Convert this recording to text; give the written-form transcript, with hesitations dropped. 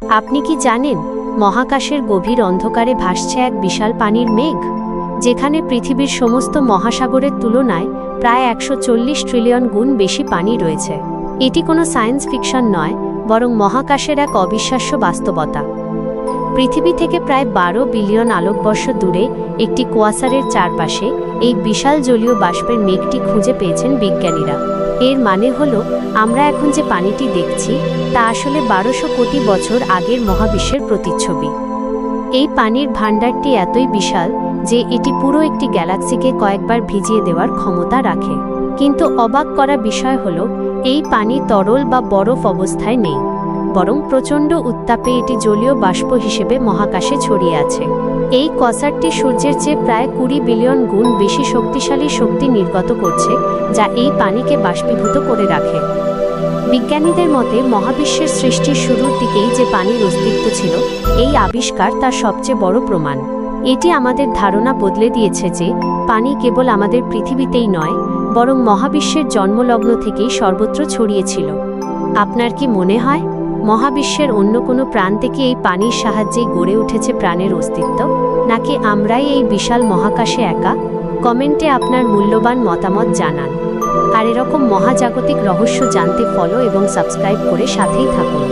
আপনি কি জানেন, মহাকাশের গভীর অন্ধকারে ভাসছে এক বিশাল পানির মেঘ, যেখানে পৃথিবীর সমস্ত মহাসাগরের তুলনায় প্রায় 140 ট্রিলিয়ন গুণ বেশি পানি রয়েছে। এটি কোনো সায়েন্স ফিকশন নয়, বরং মহাকাশের এক অবিশ্বাস্য বাস্তবতা। পৃথিবী থেকে প্রায় 12 বিলিয়ন আলোকবর্ষ দূরে একটি কোয়াসারের চারপাশে এই বিশাল জলীয় বাষ্পের মেঘটি খুঁজে পেয়েছেন বিজ্ঞানীরা। এর মানে হলো, আমরা এখন যে পানিটি দেখছি তা আসলে 1200 কোটি বছর আগের মহাবিশ্বের প্রতিচ্ছবি। এই পানির ভাণ্ডারটি এতই বিশাল যে এটি পুরো একটি গ্যালাক্সিকে কয়েকবার ভিজিয়ে দেওয়ার ক্ষমতা রাখে। কিন্তু অবাক করা বিষয় হলো, এই পানি তরল বা বরফ অবস্থায় নেই, বরং প্রচণ্ড উত্তাপে এটি জলীয় বাষ্প হিসেবে মহাকাশে ছড়িয়ে আছে। এই কোয়াসারটি সূর্যের চেয়ে প্রায় 20 বিলিয়ন গুণ বেশি শক্তিশালী শক্তি নির্গত করছে, যা এই পানিকে বাষ্পীভূত করে রাখে। বিজ্ঞানীদের মতে, মহাবিশ্বের সৃষ্টির শুরুর দিকেই যে পানির অস্তিত্ব ছিল, এই আবিষ্কার তার সবচেয়ে বড় প্রমাণ। এটি আমাদের ধারণা বদলে দিয়েছে যে পানি কেবল আমাদের পৃথিবীতেই নয়, বরং মহাবিশ্বের জন্মলগ্ন থেকেই সর্বত্র ছড়িয়েছিল। আপনার কি মনে হয়, মহাবিশ্বের অন্য কোনো প্রান্তে কি এই পানির সাহায্যেই গড়ে উঠেছে প্রাণের অস্তিত্ব, নাকি আমরাই এই বিশাল মহাকাশে একা? কমেন্টে আপনার মূল্যবান মতামত জানান। আর এরকম মহাজাগতিক রহস্য জানতে ফলো এবং সাবস্ক্রাইব করে সাথেই থাকুন।